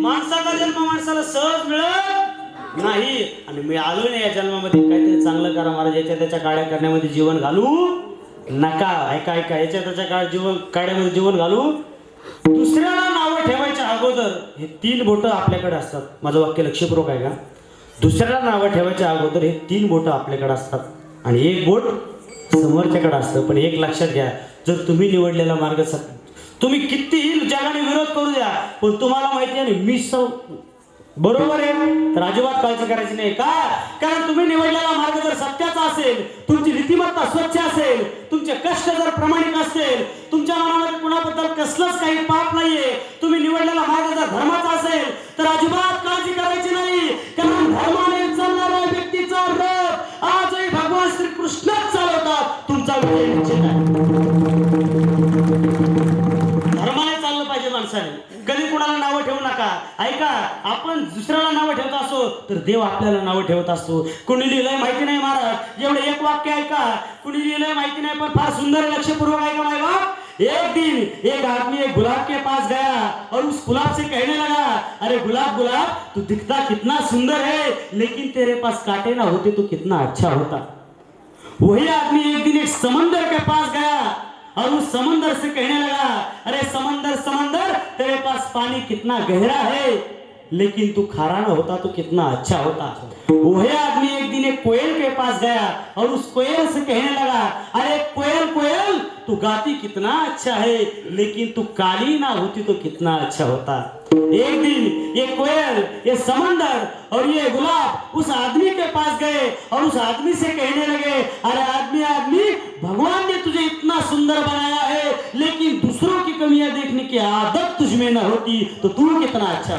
माणसाचा जन्म माणसाला सहज मिळत नाही आणि मी आलो नाही या जन्मामध्ये काहीतरी चांगलं करा महाराज. याच्या त्याच्या काड्या करण्यामध्ये जीवन घालू नका. ऐका ऐका, याच्या त्याच्या काड्यामध्ये जीवन घालू. दुसऱ्याला नावं ठेवायच्या अगोदर हे 3 बोटं आपल्याकडे असतात. माझं वाक्य लक्षपूर्वक आहे का? दुसऱ्याला नावं ठेवायच्या अगोदर हे 3 बोटं आपल्याकडे असतात आणि 1 बोट समोरच्याकडे असतं. पण एक लक्षात घ्या, जर तुम्ही निवडलेला मार्ग तुम्ही कितीही जगाने विरोध करू द्या पण तुम्हाला माहिती आहे मी बरोबर आहे तर अजिबात काळजी करायची नाही. का? कारण तुम्ही निवडलेला मार्ग जर सत्याचा असेल, तुमची नीतिमत्ता स्वच्छ असेल, तुमचे कष्ट जर प्रामाणिक असतील, तुमच्या मनामध्ये कुणाबद्दल कसलंच काही पाप नाहीये, तुम्ही निवडलेला मार्ग जर धर्माचा असेल तर अजिबात काळजी करायची नाही. कारण धर्माने चालणाऱ्या व्यक्तीचा रथ आजही भगवान श्रीकृष्णच चालवतात. तुमचा विजय निश्चित आहे. धर्माने चाललं पाहिजे माणसाने. कधी कुणाला नावं ठेवू नका. ऐका, आपण दुसऱ्याला नावं ठेवत असतो तर देव आपल्याला नावं ठेवत असतो. कुणी लिहिलंय माहिती नाही महाराज, एवढं एक वाक्य ऐका. कुणी लिहिलंय माहिती नाही पण फार सुंदर लक्षपूर्वक ऐका माय बाप. एक दिन एक आदमी एक गुलाब के पास गया और उस गुलाब से कहने लगा, अरे गुलाब गुलाब तू दिखता कितना सुंदर है लेकिन तेरे पास कांटे ना होते तो कितना अच्छा होता. वही आदमी एक दिन एक समंदर के पास गया और उस समंदर से कहने लगा, अरे समंदर समंदर तेरे पास पानी कितना गहरा है लेकिन तू खारा ना होता तो कितना अच्छा होता. वही आदमी एक दिन एक कोयल के पास गया और उस कोयल से कहने लगा, अरे कोयल कोयल तू गाती कितना अच्छा है लेकिन तू काली ना होती तो कितना अच्छा होता. एक दिन ये कोयल, ये समंदर और ये गुलाब उस आदमी के पास गए और उस आदमी से कहने लगे, अरे आदमी आदमी भगवान ने तुझे इतना सुंदर बनाया है लेकिन दूसरों की कमियां देखने की आदत तुझमें न होती तो तू कितना अच्छा.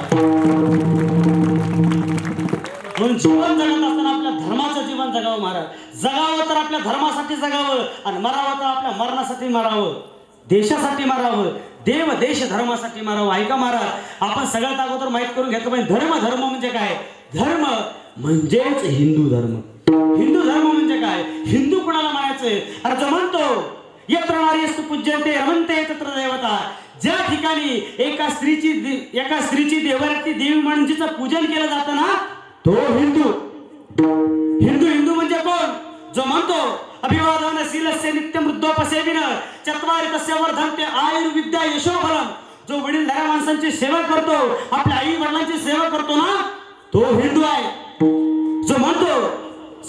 म्हणून जीवन जगत असताना आपल्या धर्माचं जीवन जगावं महाराज. जगावं तर आपल्या धर्मासाठी जगावं आणि मरावं तर आपल्या मरणासाठी मरावं, देशासाठी मरावं, देव देश धर्मासाठी मरावं. ऐका महाराज, आपण सगळ्यात अगोदर माहित करून घेतलं पाहिजे धर्म. धर्म म्हणजे काय? धर्म म्हणजेच हिंदू धर्म. हिंदू धर्म म्हणजे काय? हिंदू कोणाला म्हणायचंय? अरे जो म्हणतो यत्र नारीस्तु पूज्यन्ते रमन्ते तत्र देवता, ज्या ठिकाणी एका स्त्रीची देवरती देवी म्हणून जिचं पूजन केलं जातं ना तो हिंदू. हिंदू हिंदू म्हणजे कोण? जो म्हणतो अभिवादन शीलस्य नित्यम वृद्धोपसेविन चत्वारि तस्य वर्धन्ते आयुर्विद्या यशोबलम, जो वडीलधाऱ्या माणसांची सेवा करतो, आपल्या आई वडिलांची सेवा करतो ना तो हिंदू आहे. जो म्हणतो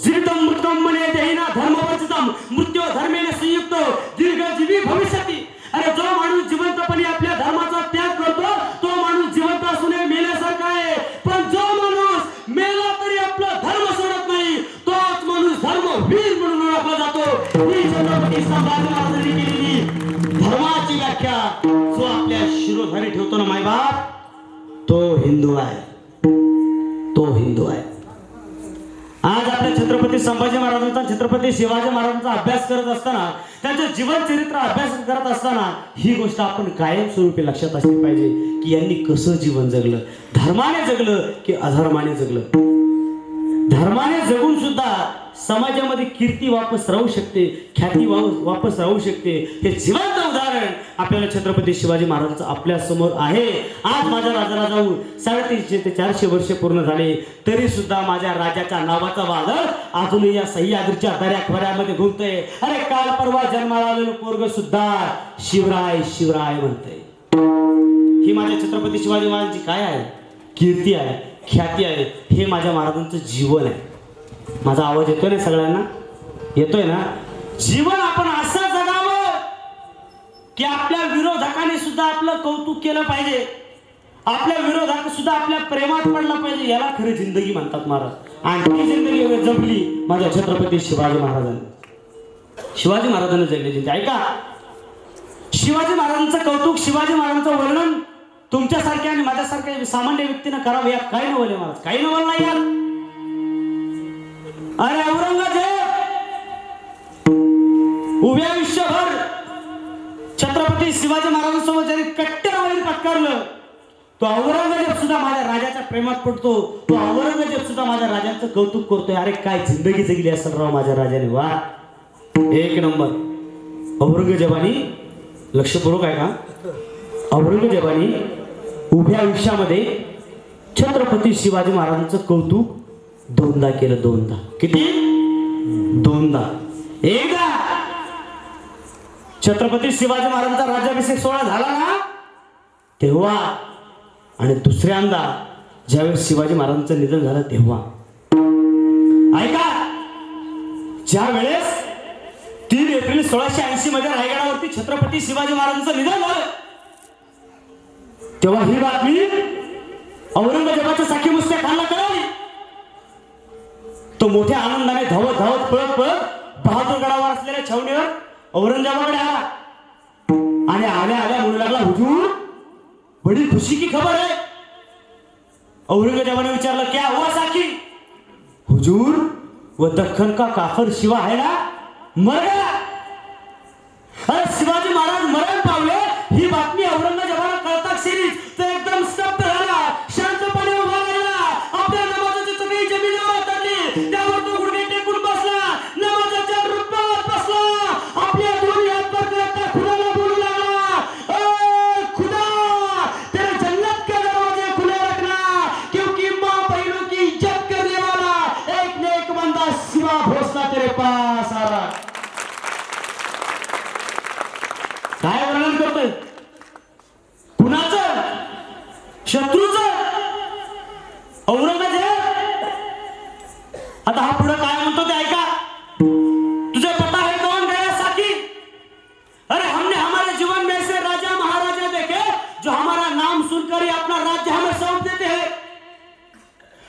जीवितम मृतम मने देहिना धर्मवर्जितम मृत्यू धर्मेने संयुक्त दीर्घजीवी भविष्यती. अरे जो माणूस जिवंतपणे आपल्या धर्माचा त्याग करतो तो माणूस जिवंत असूनही मेल्यासारखा आहे. पण जो माणूस मेला तरी आपला धर्म सोडत नाही तोच माणूस धर्मवीर म्हणून ओळखला जातो. ही छत्रपती संभाजी महाराजांनी केलेली धर्माची व्याख्या जो आपल्या शिरोधारी ठेवतो ना मायबाप तो हिंदू आहे. तो हिंदू आहे. आज आपल्या छत्रपती संभाजी महाराजांचा, छत्रपती शिवाजी महाराजांचा अभ्यास करत असताना, त्यांचं जीवन चरित्र अभ्यास करत असताना ही गोष्ट आपण कायमस्वरूपी लक्षात असली पाहिजे की यांनी कसं जीवन जगलं. धर्माने जगलं की अधर्माने जगलं. धर्माने जगून सुद्धा समाजामध्ये कीर्ती वापस राहू शकते, ख्याती वापस राहू शकते. हे जिवंत उदाहरण आपल्याला छत्रपती शिवाजी महाराजांचं आपल्या समोर आहे. आज माझ्या राजाला जाऊन 350 ते 400 वर्ष पूर्ण झाले तरी सुद्धा माझ्या राजाच्या नावाचा वादळ अजूनही या सह्याद्रीच्या दऱ्याखोऱ्यामध्ये घुमतंय. अरे काल परवा जन्माला आलेलं पोरग सुद्धा शिवराय शिवराय म्हणतंय. ही माझ्या छत्रपती शिवाजी महाराजांची काय आहे? कीर्ती आहे, ख्याती आहे. हे माझ्या महाराजांचं जीवन आहे. माझा आवाज येतोय ना सगळ्यांना? येतोय ना? जीवन आपण असं जगावं की आपल्या विरोधकाने सुद्धा आपलं कौतुक केलं पाहिजे, आपल्या विरोधक सुद्धा आपल्या प्रेमात पडला पाहिजे. याला खरी जिंदगी म्हणतात महाराज. आणि ती जिंदगी जगली माझ्या छत्रपती शिवाजी महाराजांनी. शिवाजी महाराजांनी जगली जिंदगी. ऐका, शिवाजी महाराजांचं कौतुक, शिवाजी महाराजांचं वर्णन तुमच्यासारख्या आणि माझ्यासारख्या सामान्य व्यक्तीनं करावं यात काही नवले महाराज, काही नवल नाही यात. अरे औरंगजेब उभ्या आयुष्यभर छत्रपती शिवाजी महाराजांसोबत ज्यांनी कट्टर वैर पत्करलं तो औरंगजेब सुद्धा माझ्या राजाच्या प्रेमात पडतो. तो औरंगजेब सुद्धा माझ्या राजाचं कौतुक करतोय. अरे काय जिंदगी जगली असेल राव माझ्या राजाने. वा, एक नंबर. औरंगजेबानी लक्षपूर्वक आहे का? औरंगजेबाने उभ्या आयुष्यामध्ये छत्रपती शिवाजी महाराजांचं कौतुक दोनदा केलं. दोनदा. किती? दोनदा. एकदा छत्रपती शिवाजी महाराजांचा राज्याभिषेक सोहळा झाला ना तेव्हा, आणि दुसऱ्यांदा ज्यावेळेस शिवाजी महाराजांचं निधन झालं तेव्हा. ऐका, ज्या वेळेस 3 एप्रिल 1680 मध्ये रायगडावरती छत्रपती शिवाजी महाराजांचं निधन झालं तेव्हा ही बातमी औरंगजेबाच्या साखी मुस्त्या खानला कळाली. तो मोठ्या आनंदाने धावत धावत पळत पळत बहादूरगडावर असलेल्या छावणीवर औरंगजेबाकडे आला आणि आल्या आल्या म्हणू लागला, हुजूर बडी खुशी की खबर है. औरंगजेबाने विचारलं, क्या हुआ साखी? हुजूर वो दख्खन का काफर शिवा है ना, मर गया. अरे शिवाजी महाराज मरण पावले ही बातमी औरंगजेबाला कळताच सिरीज तो एकदम स्तब्ध झाला. शांतपणे उभा राहिला. आपल्या नमाजाची सगळी जमिनीवर उतरली. त्यावर तो गुडघे टेकून बसला. नमाजाच्या रुपात बसला. आपल्या दोन्ही हात वर करता खुदाला बोलू लागला, ओ खुदा तेरे जन्नत के दरवाजे खुले रखना, क्योंकि मां बहनों की इज्जत करने वाला एक नेक बंदा शिवा भोसला तेरे पास आ रहा. काय वर्णन करतोय? कुणाचं? शत्रूचं. औरंगजेब. आता हा पुढे काय म्हणतो ते ऐका. तुझे पता है कौन गया साकी? अरे हमने हमारे जीवन में से राजा महाराजा देखे जो हमारा नाम सुनकर ही अपना राज्य हमें सौंप देते हैं.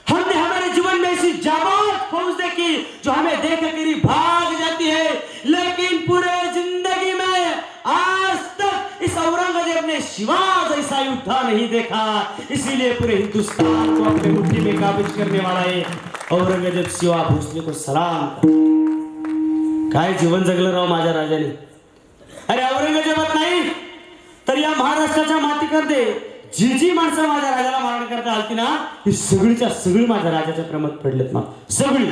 हमने हमारे जीवन में ऐसी जाबाज फौज देखी जो हमें देख कर ही भाग जाती है, लेकिन पूरे जिंदगी में आज तक इस औरंगजेब ने शिवा जैसा युद्धा नहीं देखा. इसीलिए पूरे हिंदुस्तान को अपने मुट्ठी में काबूज करने वाला है औरंगजेब शिवा भोसले को सलाम. काय जीवन जगलं राव माझ्या राजाने. अरे औरंगजेबात नाही तर या महाराष्ट्राच्या मातीकरते जी जी माणसं माझ्या राजाला मारण करता आलती ना ही सगळीच्या सगळी माझ्या राजाच्या प्रेमात पडलेत ना, सगळी.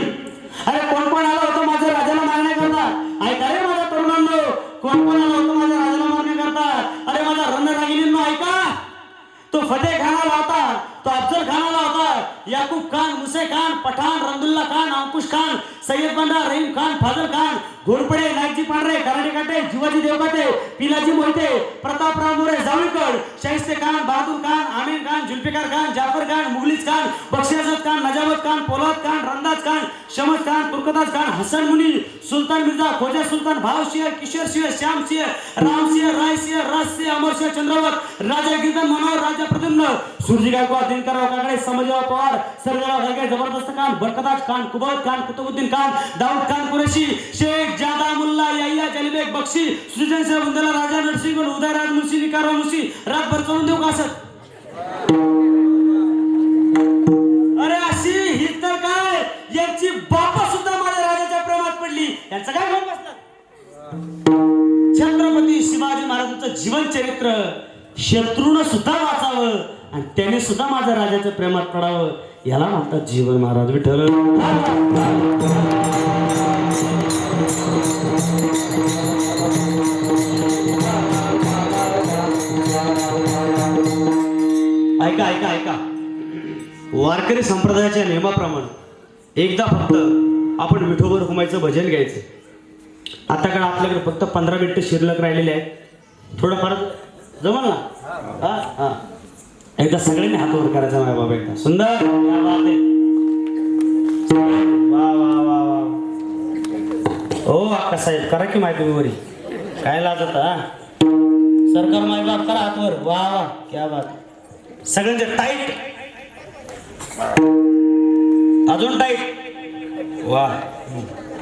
अरे कोण कोण आलं होतं माझ्या राजाला मारण्याकरता? ऐका रे माझ्या तरुणांनो, कोण कोण आलं होतं माझ्या राजाला मारण्याकरता? अरे माझा रणरागिणींनो ऐका. तो फतेह खान आला होता, तो अफजल खान आला होता, याकूब खान, मुसे खान, पठाण, रमदुल्ला खान, अंकुश खान, सय्यद बंडा, रहीम खान, फाजल खान, घोरपडे, नागजी पांढरे, कराडे काटे, शिवाजी देवकाते, पिलाजी मोहिते, प्रतापराव मोरे, जावळकर, शाहिस्ते खान, बहादूर खान, आमीन खान, जुल्फिकार खान, जाफर खान, मुगलिस खान, बख्शियाजद खान, नजावत खान, पोलाद खान, रंदाज खान, शमस खान, तुर्कदास खान, हसन मुनी, सुलतान मिर्जा, खोजा सुलतान, भाव सिंह, किशोर सिंह, श्याम सिंह, राम सिंह, राय सिंह, राज सिंह, अमर सिंह, चंद्रवत, राजा गिरधन मनोहर, राजा प्रद्युम्न, सूरजी गायकवाड, दिनकरराव काकडे, समजराव पवार, सरदार हलगे, जबरदस्त खान, बरकदास खान, कुबत खान, कुतुबुद्दीन खान, दाऊद खान कुरेशी, शेख जादा मुल्ला, याहिया जलीबेग बक्षी, सुजन सिंह बुंदेला, राजा नरसिंह, उदयराज मुन्शी, निकारराव मुन्शी, रातभर चलून देऊ का असत? अरे अशी ही तर काय, यांची बापा सुद्धा माझ्या राजाच्या प्रेमात पडली. यांचं काय घेऊन बसतात? छत्रपती शिवाजी महाराजांचं जीवन चरित्र शत्रूनं सुद्धा वाचावं आणि त्याने सुद्धा माझ्या राजाच्या प्रेमात पडावं, याला म्हणतात जीवन. महाराज विठ्ठल. ऐका ऐका ऐका. वारकरी संप्रदायाच्या नियमाप्रमाणे एकदा फक्त आपण विठोबर हुमायचं भजन घ्यायचं. आता काय आपल्याकडे फक्त 15 मिनिटं शिल्लक राहिलेले आहेत. थोडंफार जमल ना? हा हा. एकदा सगळ्यांनी हात वर करायचा माझ्या बाबा. एकदा सुंदर. क्या बात आहे. वा वा वा वा. हो अक्का साहेब करा की माहिती वरी काय लागत. हा सरकार माय बाप करा हात वर. वा वा क्या बात. सगळ्यांचे टाईट. अजून टाईट. वा.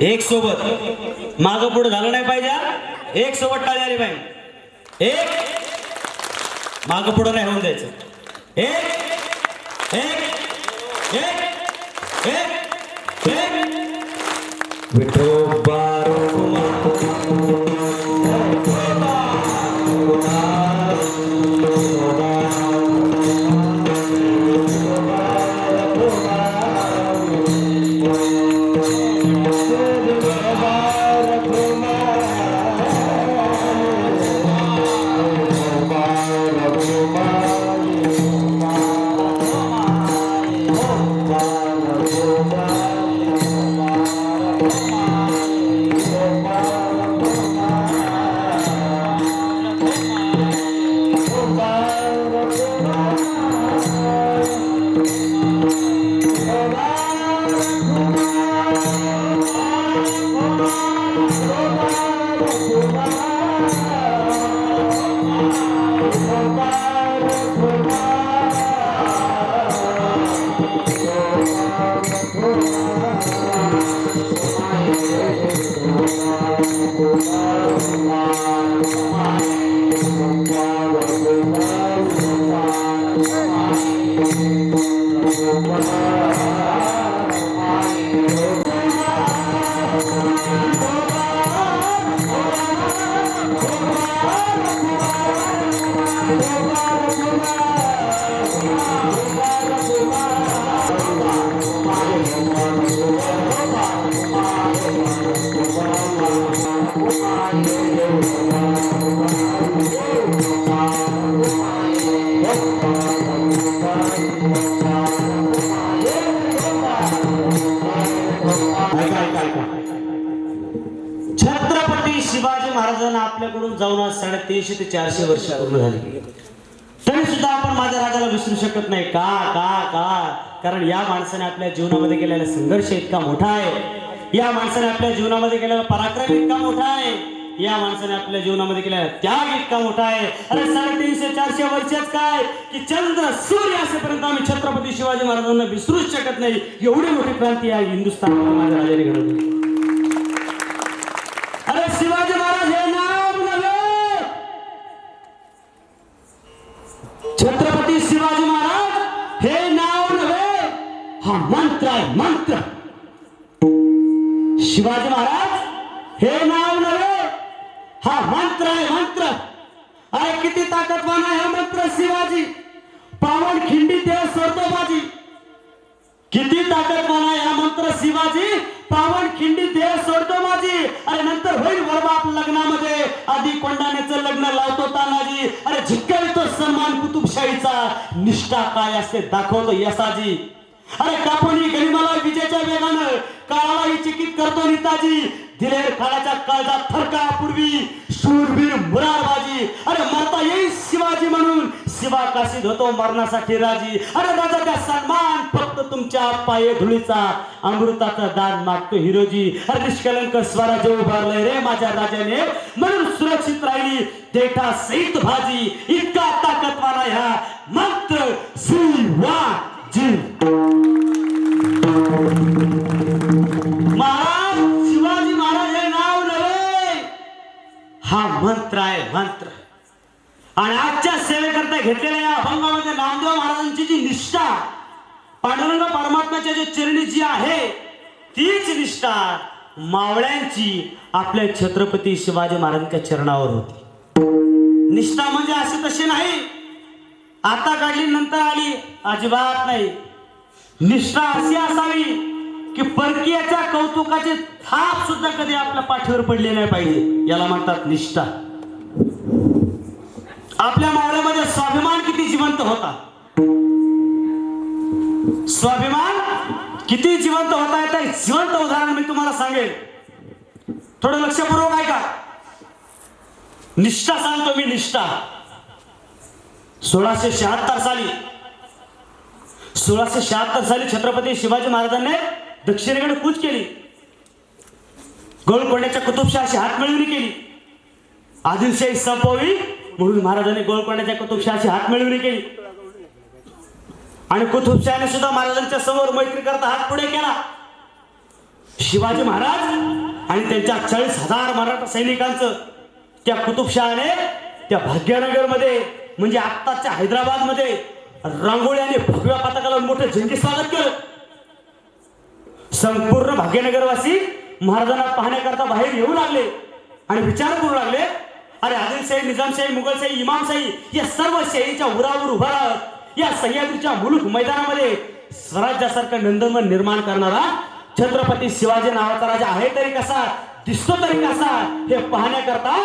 एक सोबत मागं पुढे झालं नाही पाहिजे. एक सोबत टाळी आली पाहिजे. एक मागं पुढं नाही होऊन द्यायचं. एक एक एक एक एक विठोबा महाराजांना आपल्याकडून जाऊन आज 350 ते 400 वर्ष पूर्ण झाली, तरी सुद्धा आपण माझ्या राजाला विसरू शकत नाही. का का का कारण या माणसाने आपल्या जीवनामध्ये केलेला संघर्ष इतका मोठा आहे, या माणसाने आपल्या जीवनामध्ये केलेला पराक्रम इतका मोठा आहे, या माणसाने आपल्या जीवनामध्ये केलेला त्याग इतका मोठा आहे. अरे 350-400 वर्षच काय की चंद्र सूर्य असेपर्यंत आम्ही छत्रपती शिवाजी महाराजांना विसरूच शकत नाही. एवढी मोठी क्रांती आहे हिंदुस्थानमध्ये माझ्या राजाने घडवली. अरे शिवाजी महाराज हे नाव नव्हे, छत्रपती शिवाजी महाराज हे नाव नव्हे, हा मंत्र आहे मंत्र. शिवाजी महाराज हे नाव नव्हे, हा मंत्र आहे मंत्र. अरे किती ताकदवान आहे हा मंत्र शिवाजी. पावन खिंडी देव सोडतो बाजी. किती ताकदवान आहे हा मंत्र शिवाजी. पावन खिंडी देव सोडतो माझी. अरे नंतर होईल बरबाद लग्नामध्ये, आधी कोंडाण्याचं लग्न लावतो तानाजी. अरे झिक्कावितो सन्मान कुतुबशाहीचा, निष्ठा काय असते दाखवतो यसाजी. अरे कापणी गनिमाला विजेच्या वेगानं, काळालाही चिकित करतो नेताजी. दिलेर काळाच्या काळजात थरका पूर्वी, शूरवीर मुरारबाजी. अरे मरता येईल शिवाजी म्हणून, शिवा काशीत होतो मरणासाठी राजी. अरे राजाचा सन्मान फक्त तुमच्या पाये धुळीचा, अमृताचं दान मागतो हिरोजी. अरे निष्कलंक स्वराज्य उभारलंय रे माझ्या राजाने, म्हणून सुरक्षित राहिली देठा सहित भाजी. इतका ताकदवान आहे हा मंत्र शिवाजी. महाराज शिवाजी महाराज हे नाव नव्हे, हा मंत्र आहे मंत्र. आणि आजच्या सेवेकरता घेतलेल्या या अभंगामध्ये नामदेव महाराजांची जी निष्ठा, पांडुरंग परमात्म्याच्या जे चरणी जी आहे, तीच निष्ठा मावळ्यांची आपल्या छत्रपती शिवाजी महाराजांच्या चरणावर होती. निष्ठा म्हणजे अशी तशी नाही, आता काढली नंतर आली, अजिबात नाही. निष्ठा अशी असावी की परकीयाच्या कौतुकाची थाप सुद्धा कधी आपल्या पाठीवर पडली नाही पाहिजे, याला म्हणतात निष्ठा. आपल्या मावळ्यामध्ये स्वाभिमान किती जिवंत होता, स्वाभिमान किती जिवंत होता याचं जिवंत उदाहरण मी तुम्हाला सांगेल. थोडं लक्षपूर्वक ऐका. निष्ठा सांगतो मी, निष्ठा. 1676 साली छत्रपती शिवाजी महाराजांनी दक्षिणेकडे कूच केली. गोलकोंड्याच्या कुतुबशहाशी हात मिळवणी केली. आदिलशाही संपवावी म्हणून महाराजांनी गोलकोंड्याच्या कुतुबशहाशी हात मिळवणी केली. आणि कुतुबशहाने सुद्धा महाराजांच्या समोर मैत्री करता हात पुढे केला. शिवाजी महाराज आणि त्यांच्या 40,000 मराठा सैनिकांचं त्या कुतुबशहाने त्या भाग्यनगरमध्ये, म्हणजे आत्ताच्या हैदराबाद मध्ये, रांगोळ्याने भगव्या पताकाला मोठं जंगी स्वागत केलं. संपूर्ण भाग्यनगरवासी महाराजांना पाहण्याकरता बाहेर येऊ लागले आणि विचार करू लागले, अरे आदिलशाही, निजामशाही, मुघलशाही, इमामशाही या सर्व शाहीच्या उरावर उभा राहत या सह्याद्रीच्या मुलूक मैदानामध्ये स्वराज्यासारखं नंदनवन निर्माण करणारा छत्रपती शिवाजी नावाचा राजा आहे तरी कसा, दिसतो तरी कसा, हे पाहण्याकरता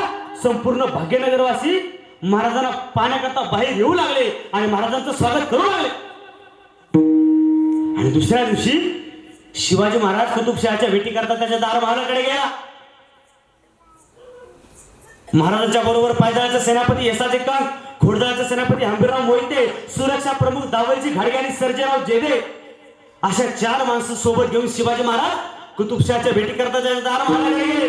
संपूर्ण भाग्यनगरवासी महाराजांना पाहण्याकरता बाहेर येऊ लागले आणि महाराजांचं स्वागत करू लागले. आणि दुसऱ्या दिवशी शिवाजी महाराज कुतुबशहाच्या भेटी करता त्याच्या दारमहालाकडे गेला. महाराजांच्या बरोबर पायदळाचे सेनापती येसाचे कंक, घोडदळाचे सेनापती हंबीरराव मोहिते, सुरक्षा प्रमुख दावलजी घाडगे आणि सर्जेराव जेदे अशा 4 माणसं सोबत घेऊन शिवाजी महाराज कुतुबशहाच्या भेटी करता त्याच्या दारमहालाकडे गेले.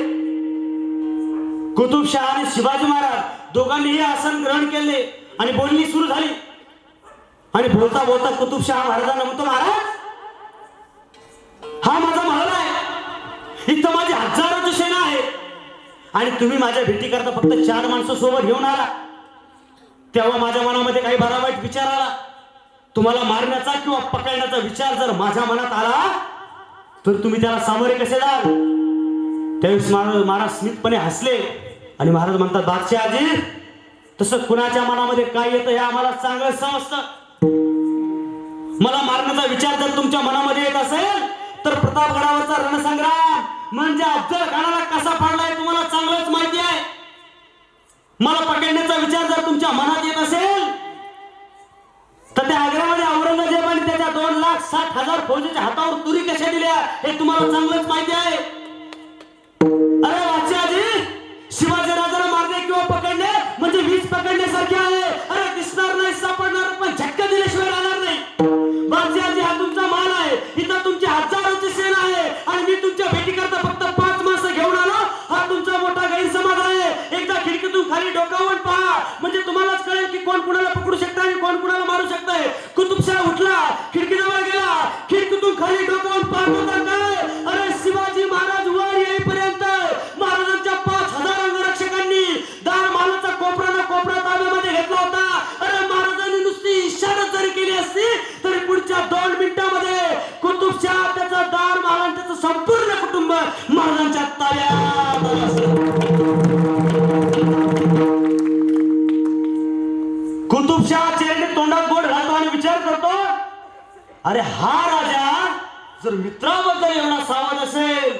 कुतुबशहा आणि शिवाजी महाराज दोघांनीही आसन ग्रहण केले आणि बोलणी सुरू झाली. आणि बोलता बोलता कुतुबशहा महाराजांना म्हणतो, महाराज हा माझा महल आहे, इथं माझी हजारोची सेना आहे आणि तुम्ही माझ्या भेटी करता फक्त 4 माणसं सोबत घेऊन आला. तेव्हा माझ्या मनामध्ये काही बरा वाईट विचार आला. तुम्हाला मारण्याचा किंवा पकडण्याचा विचार जर माझ्या मनात आला तर तुम्ही त्याला सामोरे कसे जाल. त्यावेळेस महाराज स्मितपणे हसले आणि महाराज म्हणतात, बादशहाजी तसं कुणाच्या मनामध्ये काय येतं हे आम्हाला चांगलं समजतं. मला मारण्याचा विचार जर तुमच्या मनामध्ये येत असेल तर प्रतापगडावरचा रणसंग्राम म्हणजे अफजल खानाला कसा फाडलाय तुम्हाला चांगलंच माहिती आहे. मला पकडण्याचा विचार जर तुमच्या मनात येत असेल तर त्या आग्र्यामध्ये औरंगजेब आणि त्याच्या 2,60,000 फौजेच्या हातावर तुरी कशा दिल्या हे तुम्हाला चांगलंच माहिती आहे. अरे बादशहाजी शिवाजी राजाला मारू शकतोय. कुतुबशाह उठला, खिडकीजवळ गेला, खिडकीतून खाली डोकावून पाहत होता काय, अरे शिवाजी महाराज वर येईपर्यंत महाराजांच्या 5000 अंगरक्षकांनी दार मालाचा कोपरा ना कोपरा ताब्यामध्ये घेतला होता. अरे महाराजांनी नुसती इशारा जरी केली असती तरी पुढच्या 2 मिनिटांमध्ये कुतुबशाह, त्याचा दार माल आणि त्याचं संपूर्ण कुटुंब महाराजांच्या ताब्यात आलं असतं. कुतुबशाह चेहऱ्याने तोंडात बोट घालतो आणि विचार करतो, अरे हा राजा जर मित्राबद्दल एवढा सावध असेल,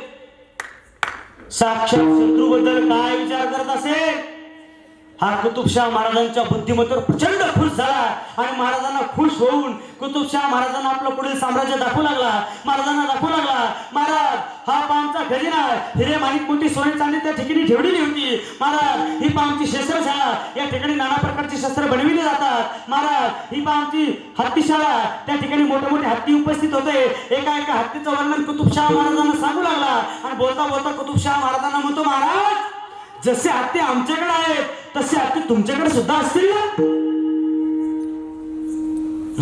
साक्षात शत्रूबद्दल काय विचार करत असेल. हा कुतुबशाह महाराजांच्या बुद्धिमत्तेवर प्रचंड खुश झाला आणि महाराजांना खुश होऊन कुतुबशाह महाराजांना आपलं पुढील साम्राज्य दाखवू लागला. महाराजांना दाखवू लागला, महाराज हा पामचा खजिना, हिरे माणिक मोठी सोने चांदी त्या ठिकाणी ठेवलेली होती. महाराज ही पामची शस्त्रशाळा, या ठिकाणी नाना प्रकारची शस्त्र बनविली जातात. महाराज ही पामची हत्तीशाळा, त्या ठिकाणी मोठे मोठे हत्ती उपस्थित होते. एका एका हत्तीचं वर्णन कुतुबशाह महाराजांना सांगू लागला आणि बोलता बोलता कुतुबशाह महाराजांना म्हणतो, महाराज जसे हत्ती आमच्याकडे आहेत तसे हत्ती तुमच्याकडे सुद्धा असतील ना.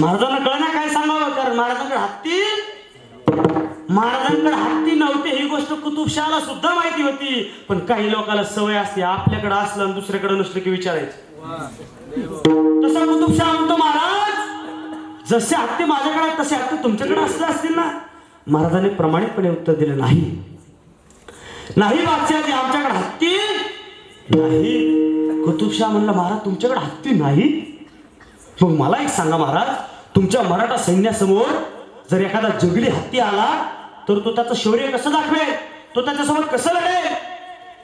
महाराजांना कळना काय सांगावं, कारण महाराजांकडे हत्ती नव्हते ही गोष्ट कुतुबशाहला सुद्धा माहिती होती. पण काही लोकांना सवय असते आपल्याकडे असलं आणि दुसऱ्याकडे नसलं की विचारायचं. तसा कुतुबशाह म्हणतो, महाराज जसे हत्ती माझ्याकडे तसे हत्ती तुमच्याकडे असले असतील ना. महाराजांनी प्रामाणिकपणे उत्तर दिलं, नाही बादशाहजी आमच्याकडे हत्ती नाही. कुतुबशाह म्हणला, महाराज तुमच्याकडे हत्ती नाही, मग मला एक सांगा महाराज, तुमच्या मराठा सैन्यासमोर जर एखादा जंगली हत्ती आला तर तो त्याचं शौर्य कसं दाखवेल, तो त्याच्यासोबत कसं लढेल.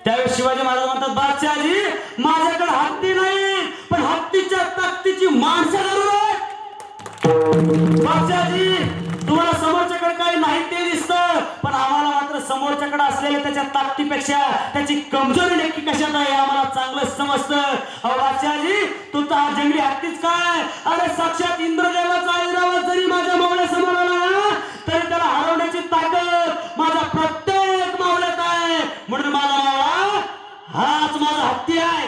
त्यावेळेस शिवाजी महाराज म्हणतात, बादशाहजी माझ्याकडे हत्ती नाही पण हत्तीच्या ताकदीची माणसं जरूर आहेत. बादशाहजी तुम्हाला समोरच्याकडे काही नाही ते दिसतं, पण आम्हाला मात्र समोरच्याकडे असलेल्या त्याच्या ताकदीपेक्षा त्याची कमजोरी नक्की कशात आहे आम्हाला चांगलं समजतं. अहो बादशाहजी तुमचा हा जंगली हत्तीच काय, अरे साक्षात इंद्रदेवाचा ऐरावत जरी माझ्या मावळ्यासमोर आला ना तरी त्याला हरवण्याची ताकद माझ्या प्रत्येक मावळ्यात आहे. म्हणून माझा मावळा हाच माझा हत्ती आहे.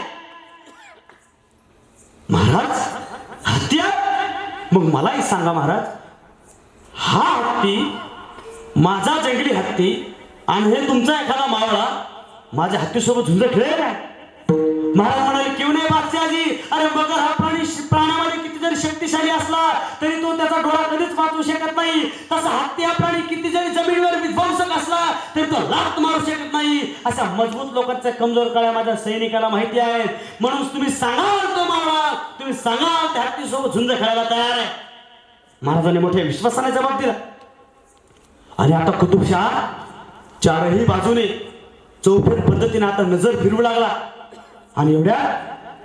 महाराज हत्ती आहे, मग मलाही सांगा महाराज, हा हत्ती माझा जंगली हत्ती आणि हे तुमचा एखादा मावळा माझ्या हत्तीसोबत झुंज खेळेल काय. महाराज म्हणाले, क्यों नाही बादशाहजी, अरे मगर हा प्राण्यामध्ये किती जरी शक्तिशाली असला तरी तो त्याचा डोळा कधीच वाचवू शकत नाही. तसा हत्ती हा प्राणी किती जरी जमिनीवर विध्वंसक असला तरी तो लाथ मारू शकत नाही. अशा मजबूत लोकांच्या कमजोर कळ्या माझ्या सैनिकाला माहिती आहेत. म्हणून तुम्ही सांगाल तो मावळा, तुम्ही सांगाल त्या हत्तीसोबत झुंज खेळायला तयार आहे. महाराजांनी मोठ्या विश्वासाने जबाब दिला. आणि आता कुतुबशाह चारही बाजूने चौफेर पद्धतीने आता नजर फिरवू लागला आणि एवढ्या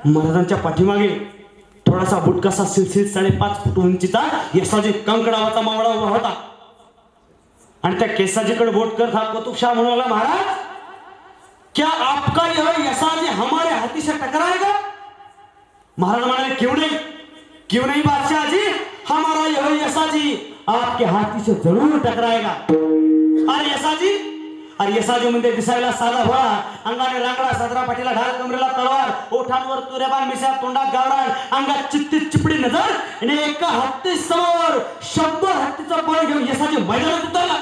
महाराजांच्या पाठीमागे थोडासा बुटकासा सिलसिल 5.5 फूट उंचीचा यसाजी कंकडावाचा मावळा उभा होता. आणि त्या केसाजीकडे बोट करत हा कुतुबशाह म्हणू लागला, महाराज क्या आपका यह यसाजी हमारे हाथी से टकराएगा. महाराज म्हणाले, क्यों नहीं बादशाहजी, हमारा यह यसाजी आपके हाथी से जरूर टकराएगा. अरे यसाजी म्हणजे दिसायला साधा भोळा, अंगाने रांगडा, सदरा पाठीला ढाल, कमरेला तलवार, ओठांवर तुरेबान, मिश्यात तोंडात गावरान, अंगात चित्ती चिपडी नजर आणि एका हत्ती समोर 100 हत्तीचा बळ घेऊन यसाजी मैदानात उतरला.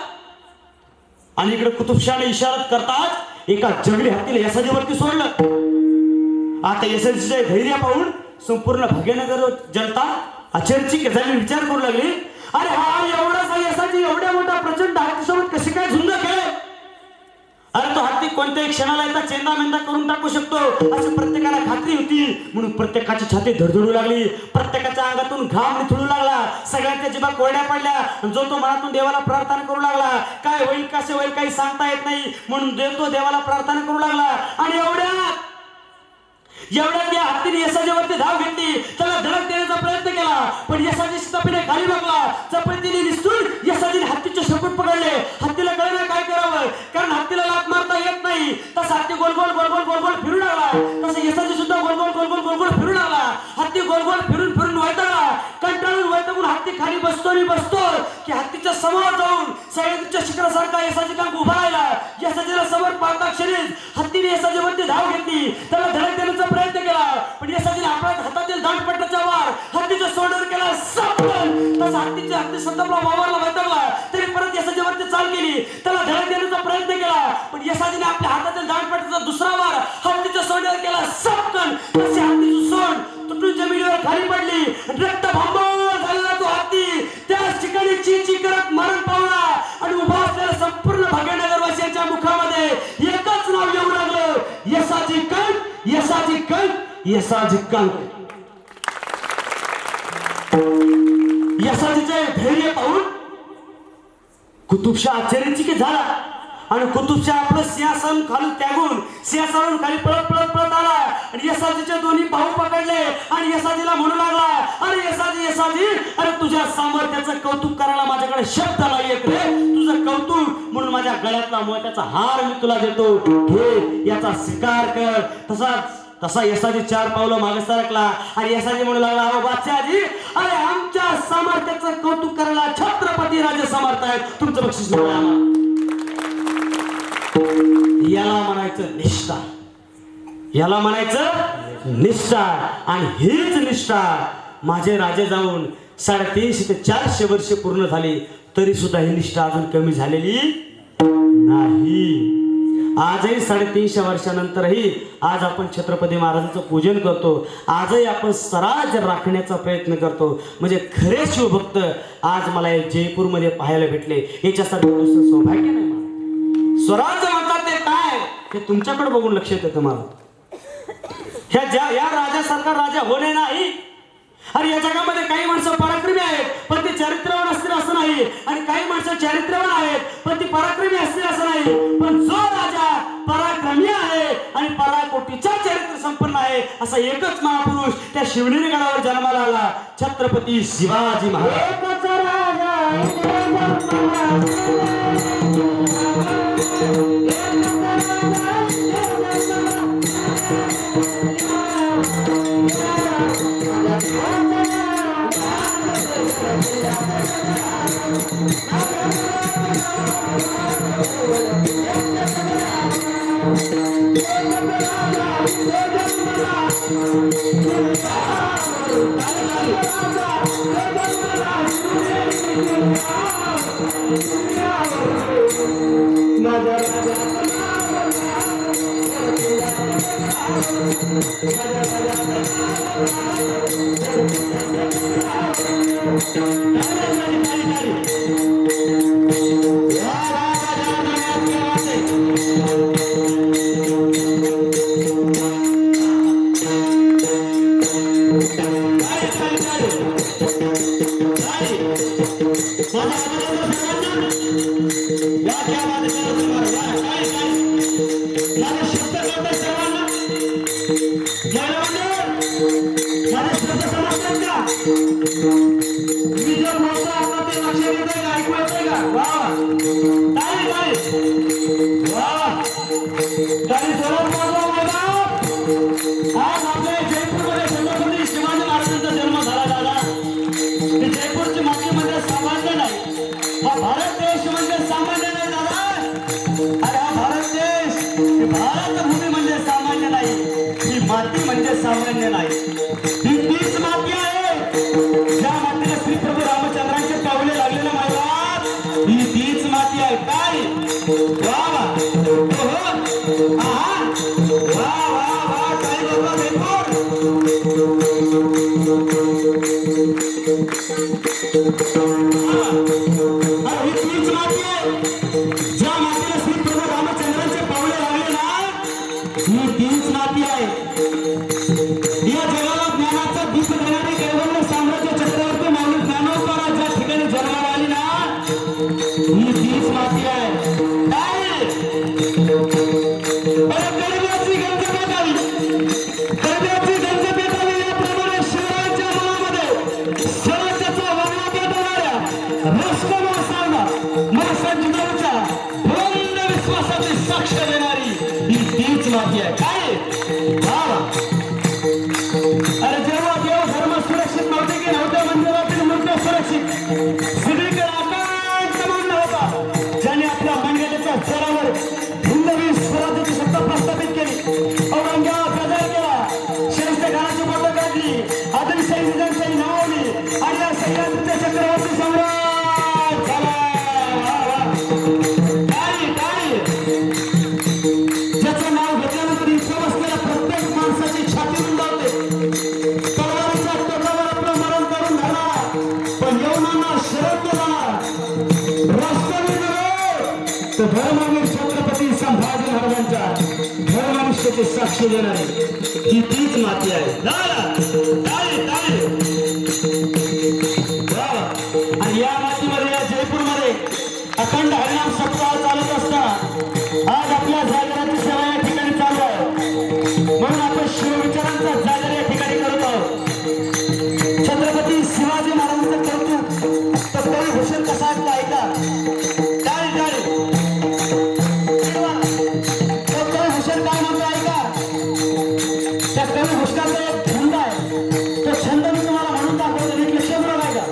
आणि इकडे कुतुबशाहने इशारा करतात एका जंगली हत्तीला यसाजीवरती सोडलं. आता यसाजीचे धैर्य पाहून संपूर्ण भाग्यनगर जनता आश्चर्यचकित झाली, विचार करू लागली, अरे हा एवढासा यसाजी एवढ्या मोठा प्रचंड हत्तीसोबत कशी काय झुंज खेळ. अरे तो हत्ती कोणत्याही क्षणाला येता चेंदा मेंदा करून टाकू शकतो अशी प्रत्येकाला खात्री होती. म्हणून प्रत्येकाची छाती धडधडू लागली, प्रत्येकाच्या अंगातून घाम निथळू लागला, सगळ्यांच्या जिभा कोरड्या पडल्या. जो तो मनातून देवाला प्रार्थना करू लागला, काय होईल कसे होईल काही सांगता येत नाही, म्हणून तो देवाला प्रार्थना करू लागला. आणि एवढ्यात या हत्तीने यसाजीवरती धाव घेतली, त्याला धडक देण्याचा प्रयत्न केला, पण यसाजी शितापीने खाली बघला, चपळतीने निसटून यसाजीने हत्तीचे शेपूट पकडले. हत्तीला कळलं काय करावं, कारण हत्तीला लाथ मारता येत नाही. तसा हत्ती गोल गोल गोल गोल गोल गोल फिरू लागला, तसं यसाजी सुद्धा गोल गोल गोल गोल गोल गोल फिरू लागला. हत्ती गोल गोल फिरून फिरून वैतागला, कंटाळून वैतागून हत्ती खाली बसतो की हत्तीच्या समोर जाऊन सह्याद्रीच्या शिखरासारखा यसाजी कांक उभा राहिला. यसाजीला समोर पाहता क्षणीच हत्तीने यसाजीवरती धाव घेतली, त्याला धडक देण्याचा प्रयत्न केला, पण यसाजीने आपल्या हातातील दांडपट्टाच्या वार हत्तीच्या सोंडावर केला सपन, तसा हत्ती संतापला वावरला वैतागला तरी परत यशाजीवरती चाल केली, त्याला धडक देण्याचा प्रयत्न केला, पण यशाजीने आपल्या हातातील दांडपट्टीचा दुसरा वार हत्तीच्या सोंडावर केला सपन, तशी हत्तीची सोंड तुटून जमिनीवर खाली पडली, रक्तभांबार झालेला तो हत्ती त्याच ठिकाणी चीची करत मरण पावला आणि उभा असलेल्या संपूर्ण भाग्यनगरवासियांच्या मुखामध्ये एकच नाव येऊ लागलं, यशाजी कंक, यशाजी कंक, यशाजी कंक. यशाजीचे धैर्य पाहून कुतुबशाह आश्चर्यचकित झाला आणि कुतुबशाह आपलं सिंहासन खाली त्यागून सिंहासनावरून खाली पळत पळत पळत आला आणि यशाजीचे दोन्ही भाऊ पकडले आणि यशाजीला म्हणू लागला, अरे यशाजी यशाजी, अरे तुझ्या सामर्थ्याचं कौतुक करायला माझ्याकडे शब्द नाहीयेत रे, तुझं कौतुक म्हणून माझ्या गळ्यातला मोत्याचा हार मी तुला देतो, घे याचा स्वीकार कर. तसा यशाजी 4 पावलं मागे सरकला आणि यशाजी म्हणू लागला, अहो बादशाहजी, अरे आमच्या सामर्थ्याचं कौतुक करायला छत्रपती राजे समर्थ आहेत, तुमचं बक्षीस नको आम्हाला. याला म्हणायचं निष्ठा, याला म्हणायचं निष्ठा. आणि हीच निष्ठा माझे राजे जाऊन 350 ते 400 वर्ष पूर्ण झाली तरी सुद्धा ही निष्ठा अजून कमी झालेली नाही. आजही 350 वर्षानंतरही आज आपण छत्रपती महाराजांचं पूजन करतो, आजही आपण स्वराज राखण्याचा प्रयत्न करतो. म्हणजे खरे शिवभक्त आज मला जयपूरमध्ये पाहायला भेटले, याच्यासाठी दुसरं सौभाग्य नाही. स्वराज्य म्हणतात ते काय हे तुमच्याकडे बघून लक्षात येतं मला. या राजासारखा राजा होणे नाही. अरे या जगामध्ये काही माणसं पराक्रमी आहेत पण ती चरित्रवान असतील असं नाही, आणि काही माणसं चारित्र्यवान आहेत पण ती पराक्रमी असतील असं नाही. पण जो राजा पराक्रमी आहे आणि पराकोटीचा चरित्र संपन्न आहे असा एकच महापुरुष त्या शिवनेरी गडावर जन्माला आला, छत्रपती शिवाजी महाराज. सामान्य नाही, ही तीच माती आहे ज्या मातीला श्री प्रभू रामचंद्रांचे पावले लागलेलं मैदान, ही तीच माती आहे. काय वा वा, आहा वा वा वा, काय बोलला जयपूर. ही तीच माती आहे ज्या मातीला श्री प्रभू रामचंद्रांचे पावले लागले ना, ही तीच माती आहे. या जगाला ज्ञानाचा दीप देणारे कैवल्य साम्राज्य चक्रवर्ती माऊली ज्ञानोबा ज्या ठिकाणी जन्माला आली ना, ही तीच माती आहे. काय गरिबाची गंज पेटावी, गरिबाची गंज पेटावी याप्रमाणे शहराच्या मनामध्ये स्वराज्याचा वर्णा पेटवणाऱ्या राष्ट्र माणसांना माणसांची नवच्या भोंद विश्वासाची साक्ष देणारी ही तीच माती आहे. काय अरे जेव्हा देव धर्म सुरक्षित नव्हते की नव्हत्या मंदिरातील मुद्दे सुरक्षित सगळीकडे आकांत मान्य होता, ज्याने आपल्या मान्यतेच्या जोरावर हिंदवी स्वराज्याची सत्ता प्रस्थापित केली, औरंगाबाद गदा केला, शिरस्ते खानाची बोट काढली, आदिलशाही निजामशाही नाव अहिल्यानंतर चक्रवर्ती सम्राट झाला. ज्याचं नाव घेतल्यानंतर इथं बसलेल्या प्रत्येक माणसाची छाती रुंदावते. तलवारीच्या टोकावर आपलं मरण करून धरणारा पण यवनांना शरद देणारा वास्तविक तर धर्मवीर छत्रपती संभाजी महाराजांच्या धर्मनिष्ठेची साक्षी देणारी ही तीच माती आहे. आणि या मातीमध्ये या जयपूरमध्ये अखंड हरिनाम सप्ताह चालत असताना आज आपल्या जागराची सेवा या ठिकाणी चालू आहे. म्हणून आपण शिवविचारांचा जागर या ठिकाणी करत आहोत. छत्रपती शिवाजी महाराजांचं कौतुक तर भूषण कसा ऐका. भूषण काय म्हणतो ऐका. त्या कवी भूषणाचा एक छंद आहे. तो छंद मी तुम्हाला म्हणून दाखवतो. एक लक्ष बरोबर आहे का.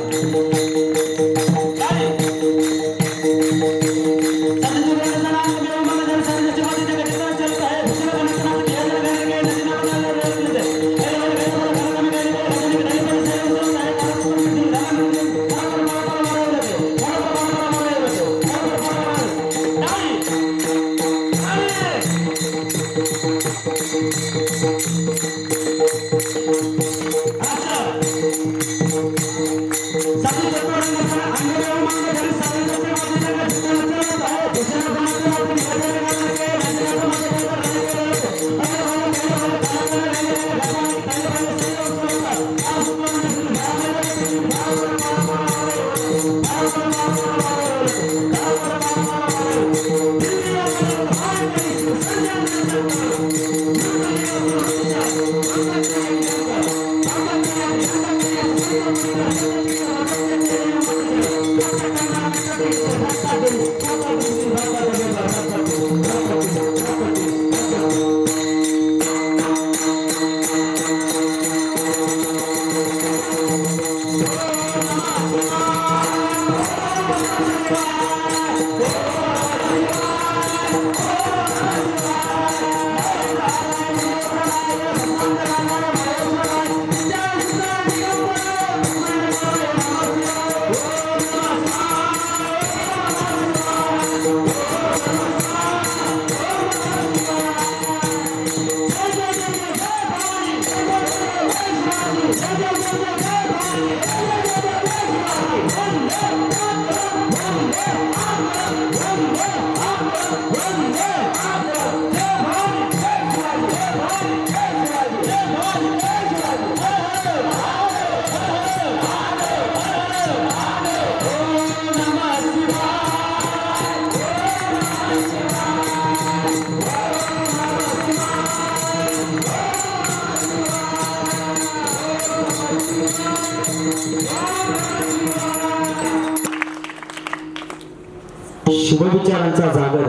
शिवविचारांचा जागर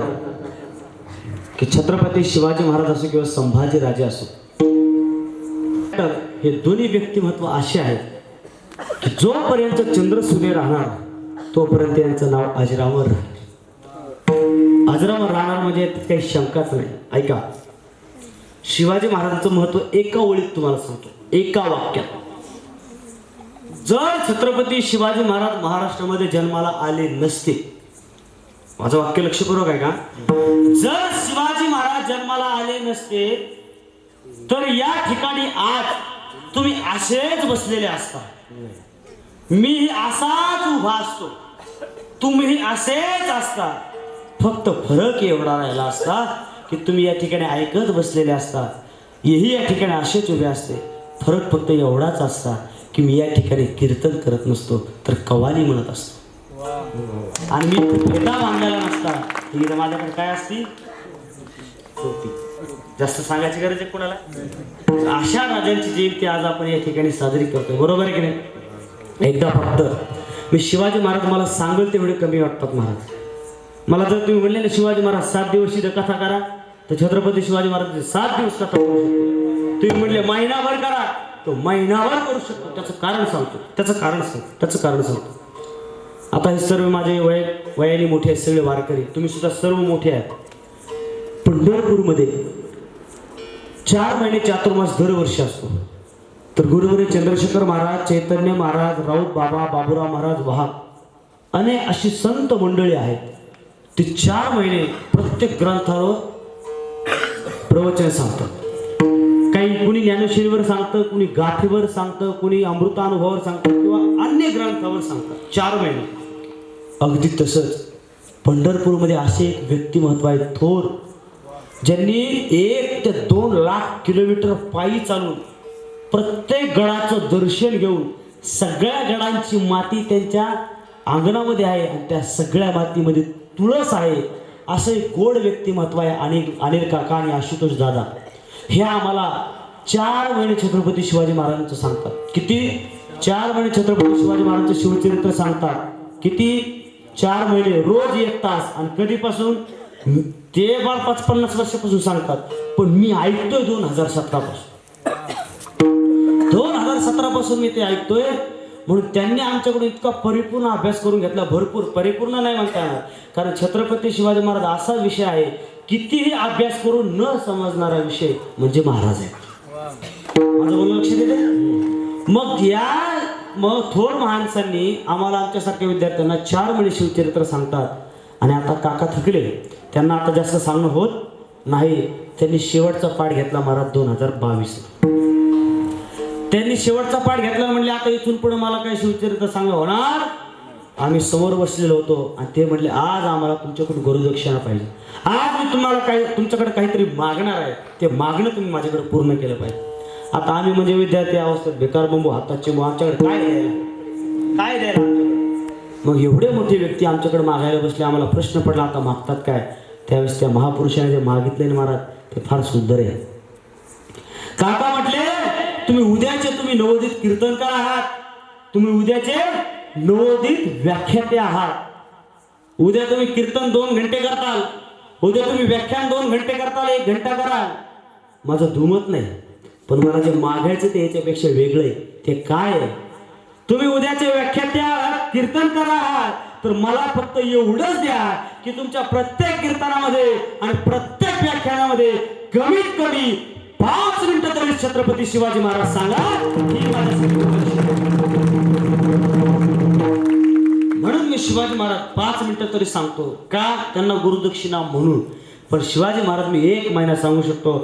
की छत्रपती शिवाजी महाराज असो किंवा संभाजी राजे असो, हे दोन्ही व्यक्तिमत्व असे आहेत की जोपर्यंत चंद्र सूर्य राहणार तोपर्यंत यांचं नाव अजरामर राहणार. अजरामर राहणार म्हणजे यात काही शंकाच नाही. ऐका, शिवाजी महाराजांचं महत्व एका ओळीत तुम्हाला सांगतो, एका वाक्यात. जर छत्रपती शिवाजी महाराज महाराष्ट्रामध्ये जन्माला आले नसते, माझं वाक्य लक्षपूर्वक आहे का, जर शिवाजी महाराज जन्माला आले नसते तर या ठिकाणी आज तुम्ही असेच बसलेले असता, मी असाच उभा असतो, तुम्ही असेच असता. फक्त फरक एवढा राहिला असता की तुम्ही या ठिकाणी ऐकत बसलेले असता, हेही या ठिकाणी असेच उभे असते. फरक फक्त एवढाच असता की मी या ठिकाणी कीर्तन करत नसतो तर कव्वाली म्हणत असतो. आणि मी फेटा बांधलेला नसता, ही माझ्याकडे काय असती, टोपी. जास्त सांगायची गरज आहे कोणाला. अशा राजांची जयंती आज आपण या ठिकाणी साजरी करतो, बरोबर आहे की नाही. एकदा फक्त मी शिवाजी महाराज मला सांगेल तेवढे कमी वाटतात महाराज. मला जर तुम्ही म्हणले ना शिवाजी महाराज 7 दिवस कथा करा, तर छत्रपती शिवाजी महाराज 7 दिवस कथा करू शकतो. तुम्ही म्हणले महिनाभर करा, तो महिनाभर करू शकतो. त्याचं कारण सांगतो. आता हे सर्व माझे वयाने मोठे आहेत, सगळे वारकरी, तुम्ही सुद्धा सर्व मोठे आहात. पंढरपूरमध्ये 4 महिने चातुर्मास दरवर्षी असतो. तर गुरुवरी चंद्रशेखर महाराज, चैतन्य महाराज, राऊत बाबा, बाबूराव महाराज, वाहक अनेक अशी संत मंडळी आहेत. ती 4 महिने प्रत्येक ग्रंथावर प्रवचन सांगतात. काही कुणी ज्ञानेश्वरीवर सांगतं, कुणी गाथेवर सांगतं, कुणी अमृतानुभवावर सांगतं किंवा अन्य ग्रंथावर सांगतात. 4 महिने. अगदी तसंच पंढरपूरमध्ये असे एक व्यक्तिमत्व आहे थोर, ज्यांनी 1 ते 2 लाख किलोमीटर पायी चालून प्रत्येक गडाचं दर्शन घेऊन सगळ्या गडांची माती त्यांच्या अंगणामध्ये आहे आणि त्या सगळ्या मातीमध्ये तुळस आहे. असं एक गोड व्यक्तिमत्व आहे अनिल काका आणि आशुतोष दादा. हे आम्हाला 4 महिने छत्रपती शिवाजी महाराजांचं सांगतात. किती? 4 महिने छत्रपती शिवाजी महाराजांचं शिवचरित्र सांगतात. किती? 4 महिने, रोज 1 तास. आणि कधीपासून? ते 50 वर्षापासून सांगतात, पण मी ऐकतोय 2017 पासून. 2017 पासून मी ते ऐकतोय. म्हणून त्यांनी आमच्याकडून इतका परिपूर्ण अभ्यास करून घेतला. भरपूर, परिपूर्ण नाही म्हणता येणार, कारण छत्रपती शिवाजी महाराज असा विषय आहे, कितीही अभ्यास करून न समजणारा विषय म्हणजे महाराज आहे. माझं बोलणं लक्ष देते. मग थोर माणसांनी आम्हाला, आमच्यासारख्या विद्यार्थ्यांना 4 महिने शिवचरित्र सांगतात. आणि आता काका थकले, त्यांना आता जास्त सांगणं होत नाही. त्यांनी शेवटचा पाठ घेतला महाराज 2022. त्यांनी शेवटचा पाठ घेतला. म्हणले आता इथून पुढे मला काय शिवचरित्र सांगा होणार. आम्ही समोर बसलेलो होतो आणि ते म्हटले आज आम्हाला तुमच्याकडून गुरुदक्षिणा पाहिजे. आज मी तुम्हाला तुमच्याकडे काहीतरी मागणार आहे, ते मागणं तुम्ही माझ्याकडे पूर्ण केलं पाहिजे. आता आम्ही म्हणजे विद्यार्थी अवस्थेत बेकार बंबू हाताचे आमच्याकडे काय द्यायला. मग एवढे मोठे व्यक्ती आमच्याकडे मागायला बसले. आम्हाला प्रश्न पडला आता मागतात काय. त्यावेळेस त्या महापुरुषाने जे मागितले ना महाराज, ते फार सुंदर आहे. काका म्हटले तुम्ही उद्याचे नवोदित कीर्तनकार आहात, तुम्ही उद्याचे नवोदित व्याख्याते आहात. उद्या तुम्ही कीर्तन 2 घंटे करताल, उद्या तुम्ही व्याख्यान 2 घंटे करताल, 1 घंटा कराल. माझं धुमत नाही, पण मला जे मागायचं ते याच्यापेक्षा वेगळं आहे. ते काय आहे? तुम्ही उद्याचे व्याख्याते आहात, कीर्तनकार आहात, तर मला फक्त एवढंच द्या की तुमच्या प्रत्येक कीर्तनामध्ये आणि प्रत्येक व्याख्यानामध्ये कमीत कमी 5 मिनिटं तरी छत्रपती शिवाजी महाराज सांगा. ही म्हणून मी शिवाजी महाराज 5 मिनिटं तरी सांगतो. का? त्यांना गुरुदक्षिणा म्हणून. पण शिवाजी महाराज मी 1 महिना सांगू शकतो.